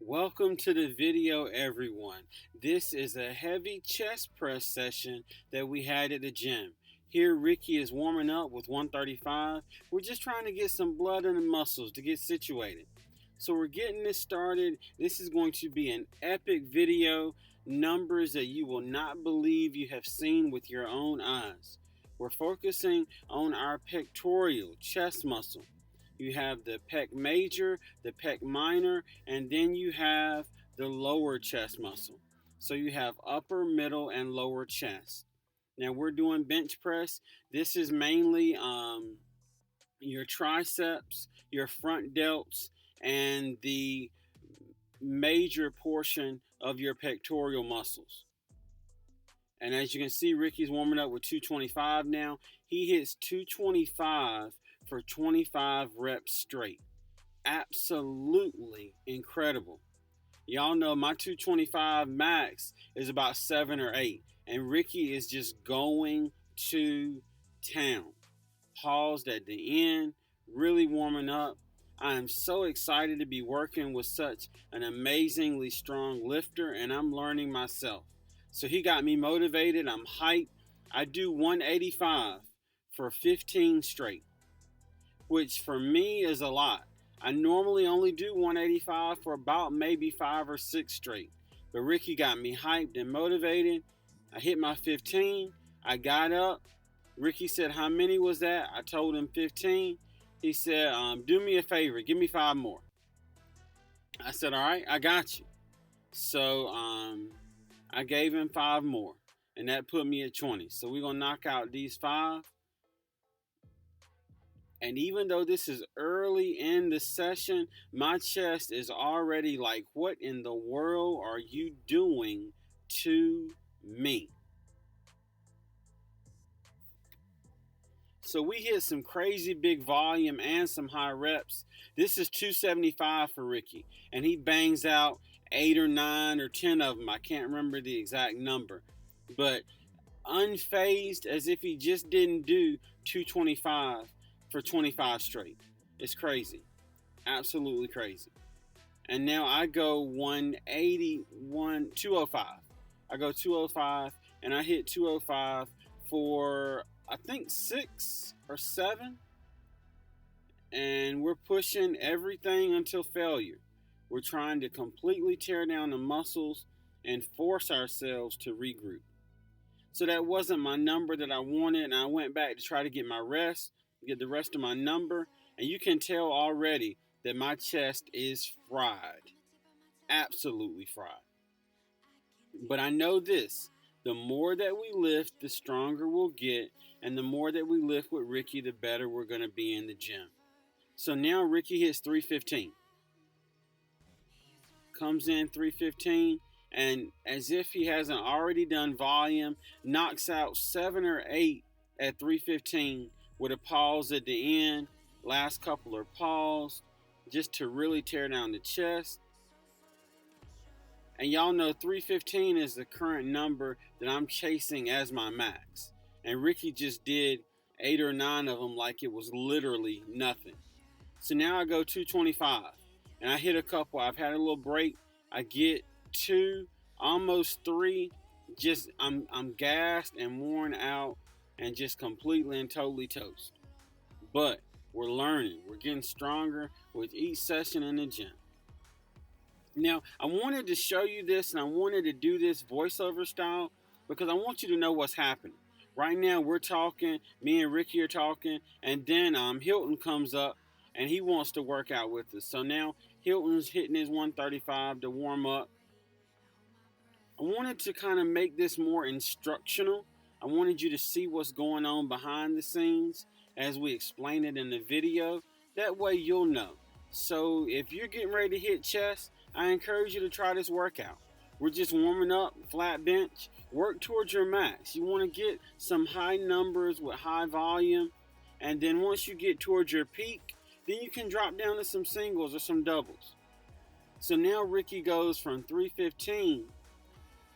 Welcome to the video, everyone. This is a heavy chest press session that we had at the gym. Here Ricky is warming up with 135. We're just trying to get some blood in the muscles to get situated. So we're getting this started. This is going to be an epic video, numbers that you will not believe you have seen with your own eyes. We're focusing on our pectoral chest muscle. You have the pec major, the pec minor, and then you have the lower chest muscle. So you have upper, middle, and lower chest. Now we're doing bench press. This is mainly your triceps, your front delts, and the major portion of your pectoral muscles. And as you can see, Ricky's warming up with 225 now. He hits 225 for 25 reps straight. Absolutely incredible. Y'all know my 225 max is about 7 or 8. And Ricky is just going to town. Paused at the end, really warming up. I am so excited to be working with such an amazingly strong lifter, and I'm learning myself. So he got me motivated. I'm hyped. I do 185 for 15 straight, which for me is a lot. I normally only do 185 for about maybe 5 or 6 straight. But Ricky got me hyped and motivated. I hit my 15. I got up. Ricky said, "How many was that?" I told him 15. He said, "Do me a favor. Give me 5 more." I said, "All right, I got you." So I gave him 5 more. And that put me at 20. So we're going to knock out these 5. And even though this is early in the session, my chest is already like, what in the world are you doing to me? So we hit some crazy big volume and some high reps. This is 275 for Ricky. And he bangs out 8 or 9 or 10 of them. I can't remember the exact number. But unfazed, as if he just didn't do 225 for 25 straight. It's crazy. Absolutely crazy. And now I go 205. I go 205 and I hit 205 for I think 6 or 7. And we're pushing everything until failure. We're trying to completely tear down the muscles and force ourselves to regroup. So that wasn't my number that I wanted, and I went back to try to get my rest, get the rest of my number, and you can tell already that my chest is fried. Absolutely fried. But I know this, the more that we lift, the stronger we'll get, and the more that we lift with Ricky, the better we're going to be in the gym. So now Ricky hits 315. Comes in 315, and as if he hasn't already done volume, knocks out 7 or 8 at 315 with a pause at the end. Last couple are paused just to really tear down the chest. And y'all know 315 is the current number that I'm chasing as my max. And Ricky just did 8 or 9 of them like it was literally nothing. So now I go 225. And I hit a couple. I've had a little break. I get 2, almost 3. Just I'm gassed and worn out and just completely and totally toast. But we're learning. We're getting stronger with each session in the gym. Now, I wanted to show you this, and I wanted to do this voiceover style because I want you to know what's happening. Right now, we're talking. Me and Ricky are talking. And then Hilton comes up, and he wants to work out with us. So now Hilton's hitting his 135 to warm up. I wanted to kind of make this more instructional. I wanted you to see what's going on behind the scenes as we explain it in the video. That way you'll know. So if you're getting ready to hit chest, I encourage you to try this workout. We're just warming up, flat bench. Work towards your max. You want to get some high numbers with high volume. And then once you get towards your peak, then you can drop down to some singles or some doubles. So now Ricky goes from 315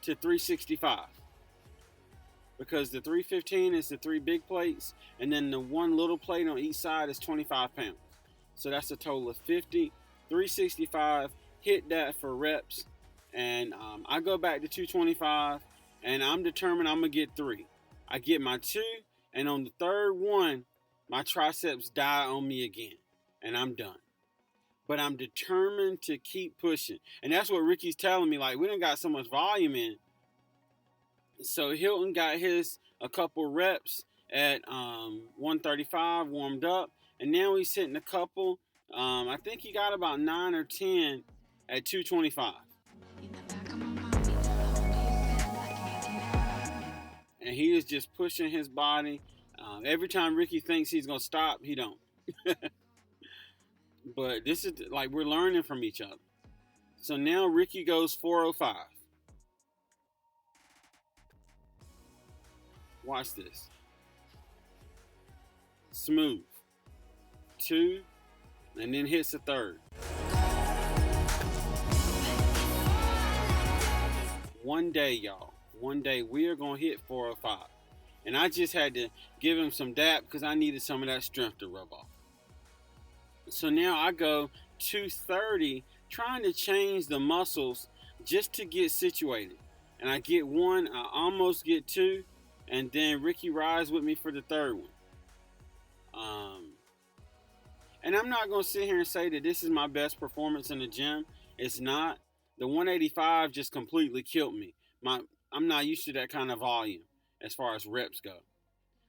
to 365. Because the 315 is the 3 big plates, and then the 1 little plate on each side is 25 pounds. So that's a total of 50. 365 hit that for reps, and I go back to 225, and I'm determined I'm gonna get 3. I get my 2, and on the third one, my triceps die on me again, and I'm done. But I'm determined to keep pushing, and that's what Ricky's telling me. Like, we done got so much volume in. So Hilton got his a couple reps at 135 warmed up, and now he's hitting a couple. I think he got about 9 or 10 at 225. And he is just pushing his body. Every time Ricky thinks he's gonna stop, he don't. But this is like, we're learning from each other. So now Ricky goes 405. Watch this. Smooth. 2, and then hits the third. One day, y'all. One day we are going to hit 405. And I just had to give him some dap because I needed some of that strength to rub off. So now I go 230, trying to change the muscles just to get situated. And I get 1, I almost get 2, and then Ricky rides with me for the third one. And I'm not going to sit here and say that this is my best performance in the gym. It's not. The 185 just completely killed me. I'm not used to that kind of volume as far as reps go.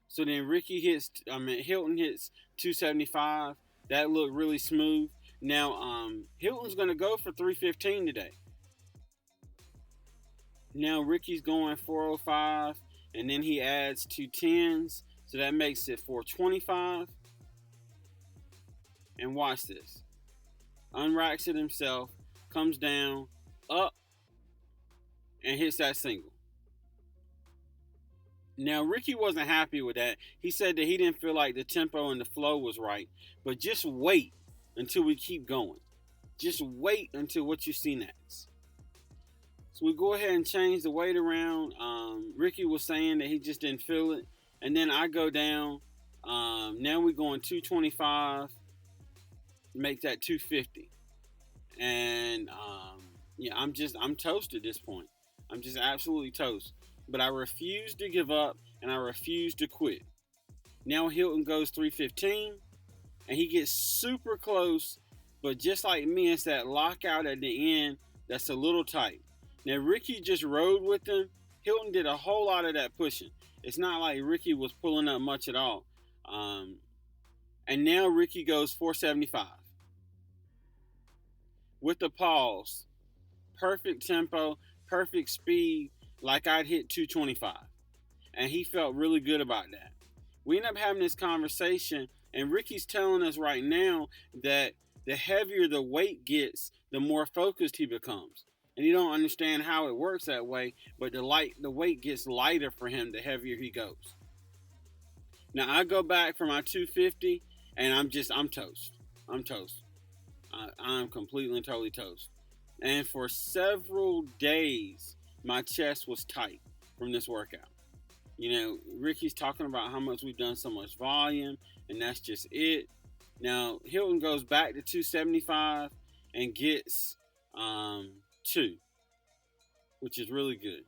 So then Hilton hits 275. That looked really smooth. Now, Hilton's going to go for 315 today. Now Ricky's going 405, and then he adds 2 10s. So that makes it 425. And watch this. Unracks it himself, comes down, up, and hits that single. Now, Ricky wasn't happy with that. He said that he didn't feel like the tempo and the flow was right. But just wait until we keep going. Just wait until what you see next. So we go ahead and change the weight around. Ricky was saying that he just didn't feel it. And then I go down. Now we're going 225. Make that 250. And I'm toast at this point. I'm just absolutely toast. But I refuse to give up, and I refuse to quit. Now Hilton goes 315, and he gets super close, but just like me, it's that lockout at the end that's a little tight. Now Ricky just rode with him. Hilton did a whole lot of that pushing. It's not like Ricky was pulling up much at all. And now Ricky goes 475. With the pause. Perfect tempo, perfect speed, like I'd hit 225. And he felt really good about that. We end up having this conversation, and Ricky's telling us right now that the heavier the weight gets, the more focused he becomes. And you don't understand how it works that way, but the weight gets lighter for him the heavier he goes. Now I go back for my 250, and I'm toast. I'm toast. I'm completely and totally toast. And for several days, my chest was tight from this workout. You know, Ricky's talking about how much we've done so much volume, and that's just it. Now, Hilton goes back to 275 and gets 2, which is really good.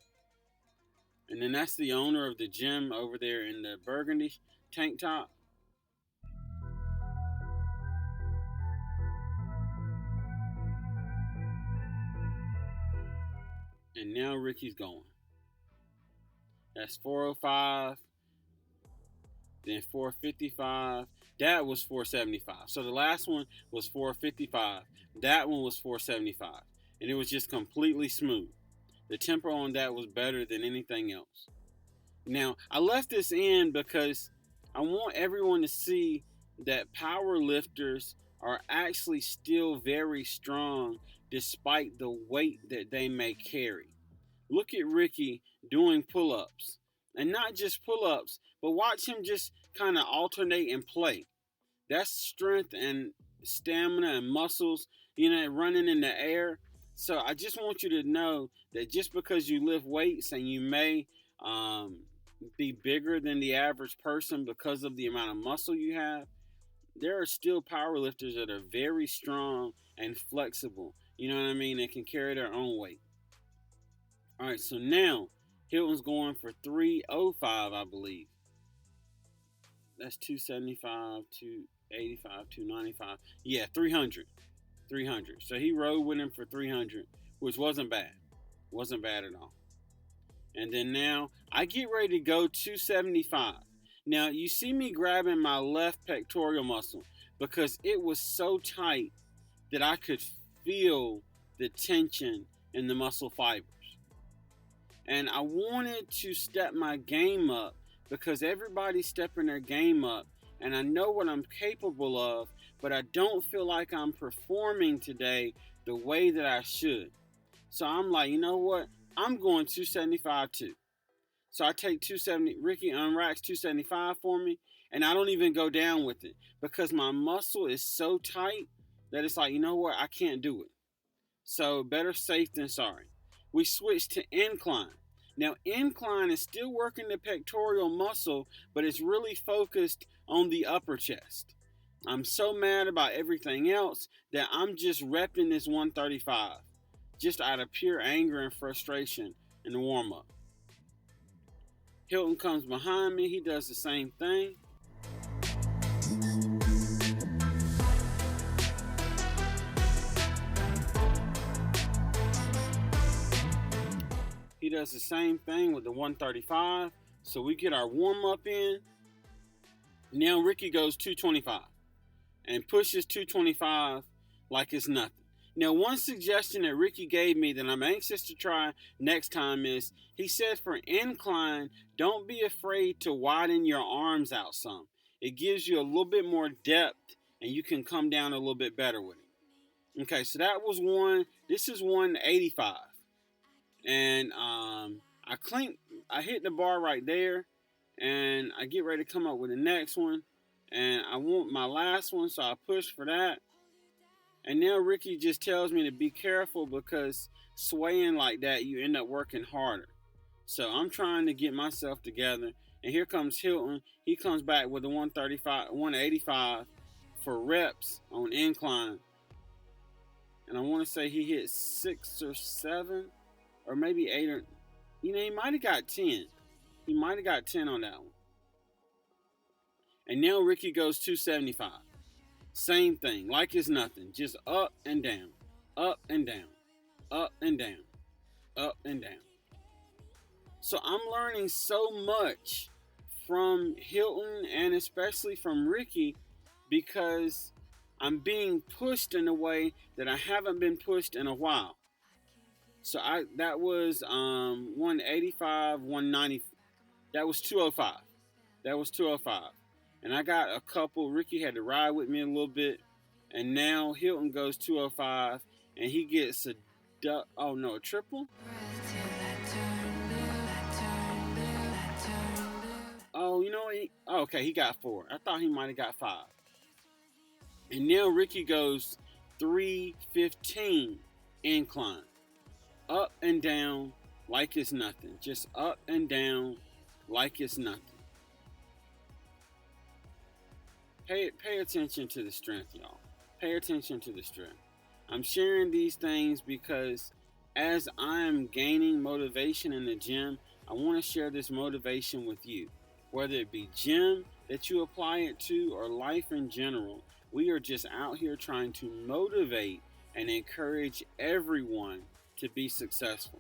And then that's the owner of the gym over there in the burgundy tank top. And now Ricky's going. That's 405. Then 455. That was 475. So the last one was 455. That one was 475. And it was just completely smooth. The tempo on that was better than anything else. Now, I left this in because I want everyone to see that power lifters are actually still very strong despite the weight that they may carry. Look at Ricky doing pull-ups. And not just pull-ups, but watch him just kind of alternate and play. That's strength and stamina and muscles, running in the air. So I just want you to know that just because you lift weights and you may be bigger than the average person because of the amount of muscle you have, there are still power lifters that are very strong and flexible. You know what I mean? They can carry their own weight. All right, so now Hilton's going for 305, I believe. That's 275, 285, 295. Yeah, 300. 300. So he rode with him for 300, which wasn't bad. Wasn't bad at all. And then now I get ready to go 275. Now you see me grabbing my left pectoral muscle because it was so tight that I could feel the tension in the muscle fibers. And I wanted to step my game up because everybody's stepping their game up and I know what I'm capable of, but I don't feel like I'm performing today the way that I should. So I'm like, you know what? I'm going 275 too. So I take 270, Ricky unracks 275 for me, and I don't even go down with it because my muscle is so tight that it's like, you know what? I can't do it. So better safe than sorry. We switch to incline. Now, incline is still working the pectoral muscle, but it's really focused on the upper chest. I'm so mad about everything else that I'm just repping this 135, just out of pure anger and frustration in the warm-up. Hilton comes behind me. He does the same thing. He does the same thing with the 135. So we get our warm-up in. Now Ricky goes 225 and pushes 225 like it's nothing. Now, one suggestion that Ricky gave me that I'm anxious to try next time is, he said for incline, don't be afraid to widen your arms out some. It gives you a little bit more depth and you can come down a little bit better with it. Okay, so that was one. This is 185. And I hit the bar right there, and I get ready to come up with the next one, and I want my last one, so I push for that. And now Ricky just tells me to be careful because swaying like that, you end up working harder. So I'm trying to get myself together, and here comes Hilton. He comes back with a 185 for reps on incline, and I want to say he hit 6 or 7. Or maybe 8 or, he might have got 10. He might have got 10 on that one. And now Ricky goes 275. Same thing, like it's nothing. Just up and down, up and down, up and down, up and down. So I'm learning so much from Hilton and especially from Ricky because I'm being pushed in a way that I haven't been pushed in a while. So that was 185, 190. That was 205. That was 205. And I got a couple. Ricky had to ride with me a little bit. And now Hilton goes 205. And he gets a triple. Oh, you know what? Okay, he got 4. I thought he might have got 5. And now Ricky goes 315 incline. Up and down like it's nothing. Just up and down like it's nothing. Pay attention to the strength, y'all. Pay attention to the strength. I'm sharing these things because as I'm gaining motivation in the gym, I want to share this motivation with you. Whether it be gym that you apply it to or life in general, we are just out here trying to motivate and encourage everyone to be successful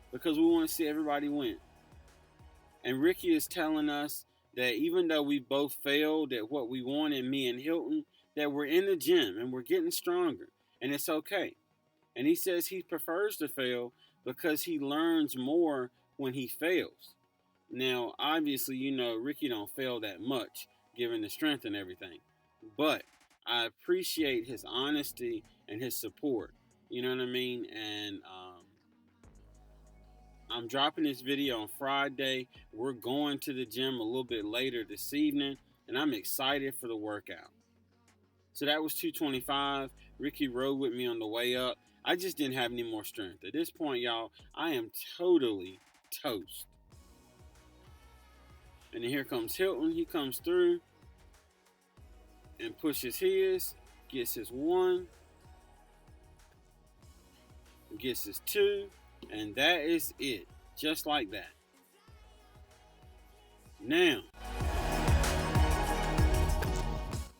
because we want to see everybody win. And Ricky is telling us that even though we both failed at what we wanted, me and Hilton, that we're in the gym and we're getting stronger and it's okay. And he says he prefers to fail because he learns more when he fails. Now, obviously, Ricky don't fail that much given the strength and everything, but I appreciate his honesty and his support. You know what I mean? And I'm dropping this video on Friday. We're going to the gym a little bit later this evening, and I'm excited for the workout. So that was 225. Ricky rode with me on the way up. I just didn't have any more strength. At this point, y'all, I am totally toast. And then here comes Hilton. He comes through and pushes his, gets his 1. gets his 2, and that is it. Just like that. Now,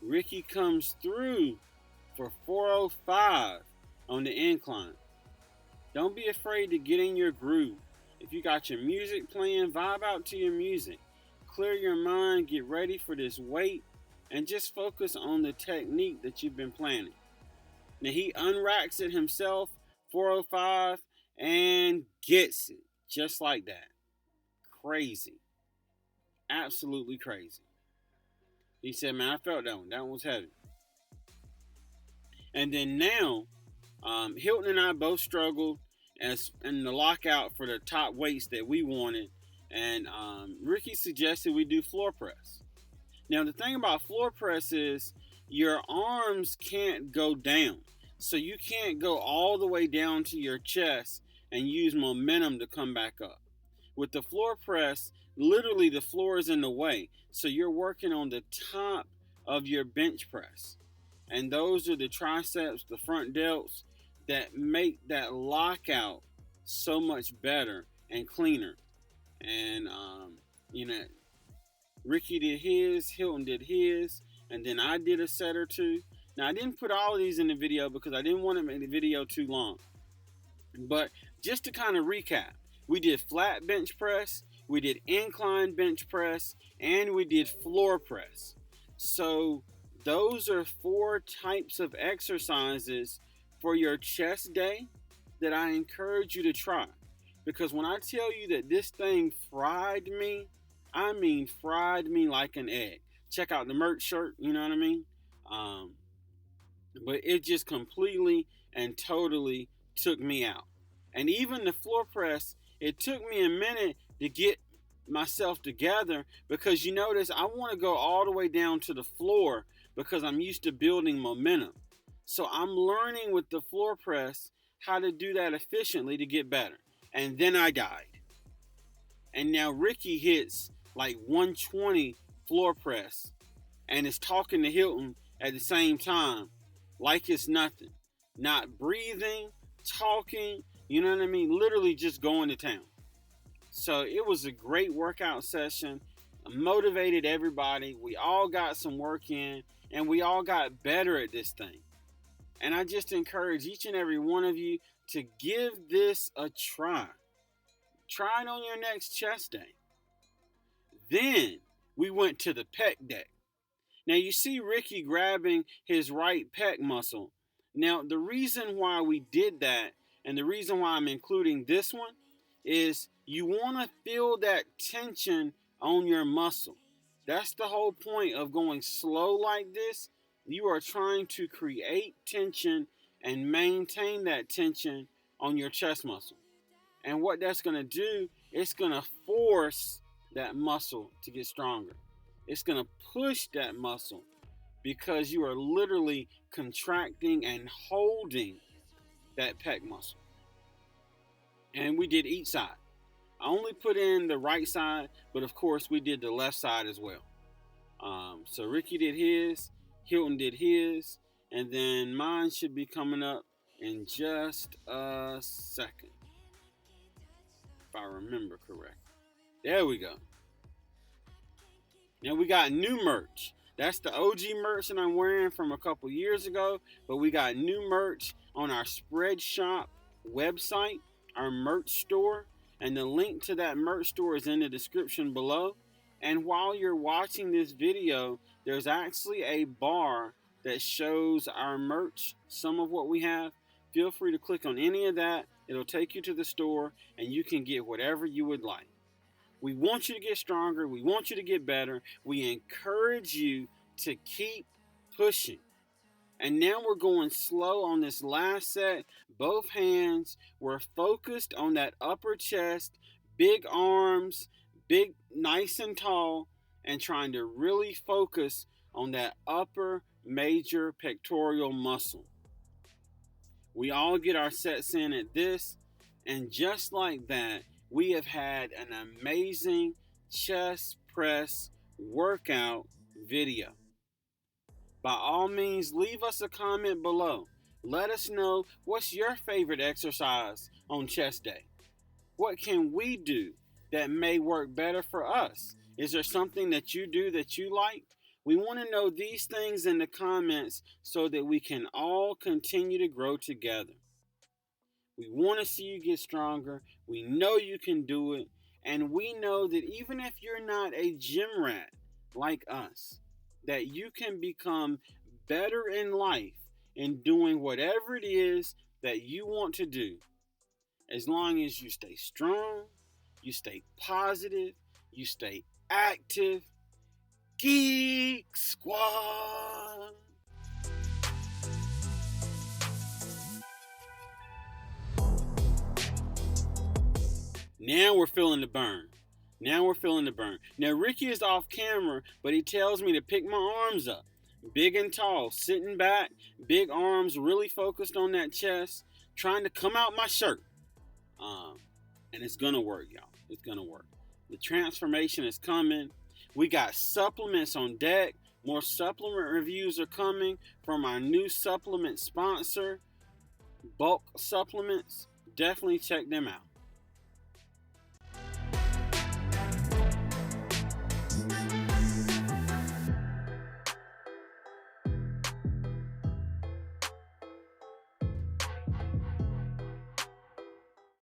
Ricky comes through for 405 on the incline. Don't be afraid to get in your groove. If you got your music playing, vibe out to your music. Clear your mind, get ready for this weight, and just focus on the technique that you've been planning. Now he unracks it himself, 405, and gets it. Just like that. Crazy. Absolutely crazy. He said, man, I felt that one. That one was heavy. And then now, Hilton and I both struggled in the lockout for the top weights that we wanted. And Ricky suggested we do floor press. Now, the thing about floor press is your arms can't go down. So you can't go all the way down to your chest and use momentum to come back up. With the floor press, literally the floor is in the way. So you're working on the top of your bench press. And those are the triceps, the front delts, that make that lockout so much better and cleaner. And, Ricky did his, Hilton did his, and then I did a set or two. Now, I didn't put all of these in the video because I didn't want to make the video too long. But just to kind of recap, we did flat bench press, we did incline bench press, and we did floor press. So those are 4 types of exercises for your chest day that I encourage you to try. Because when I tell you that this thing fried me, I mean fried me like an egg. Check out the merch shirt, you know what I mean? But it just completely and totally took me out. And even the floor press, it took me a minute to get myself together because you notice I want to go all the way down to the floor because I'm used to building momentum. So I'm learning with the floor press how to do that efficiently to get better. And then I died. And now Ricky hits like 120 floor press and is talking to Hilton at the same time like it's nothing. Not breathing, talking, you know what I mean? Literally just going to town. So it was a great workout session. I motivated everybody. We all got some work in and we all got better at this thing. And I just encourage each and every one of you to give this a try. Try it on your next chest day. Then we went to the pec day. Now you see Ricky grabbing his right pec muscle. Now the reason why we did that and the reason why I'm including this one is you want to feel that tension on your muscle. That's the whole point of going slow like this. You are trying to create tension and maintain that tension on your chest muscle. And what that's going to do, it's going to force that muscle to get stronger. It's going to push that muscle because you are literally contracting and holding that pec muscle. And we did each side. I only put in the right side, but of course we did the left side as well. So Ricky did his, Hilton did his, and then mine should be coming up in just a second, if I remember correct. There we go. Now we got new merch. That's the OG merch that I'm wearing from a couple years ago, but we got new merch on our Spread Shop website, our merch store, and the link to that merch store is in the description below. And while you're watching this video, there's actually a bar that shows our merch, some of what we have. Feel free to click on any of that. It'll take you to the store and you can get whatever you would like. We want you to get stronger. We want you to get better. We encourage you to keep pushing. And now we're going slow on this last set. Both hands were focused on that upper chest, big arms, big, nice and tall, and trying to really focus on that upper major pectoral muscle. We all get our sets in at this, and just like that, we have had an amazing chest press workout video. By all means, leave us a comment below. Let us know what's your favorite exercise on chest day. What can we do that may work better for us? Is there something that you do that you like? We want to know these things in the comments so that we can all continue to grow together. We want to see you get stronger. We know you can do it. And we know that even if you're not a gym rat like us, that you can become better in life in doing whatever it is that you want to do. As long as you stay strong, you stay positive, you stay active. Geek Squad! Now we're feeling the burn. Now Ricky is off camera, but he tells me to pick my arms up. Big and tall, sitting back, big arms really focused on that chest, trying to come out my shirt. And it's gonna work, y'all. It's gonna work. The transformation is coming. We got supplements on deck. More supplement reviews are coming from our new supplement sponsor, Bulk Supplements. Definitely check them out.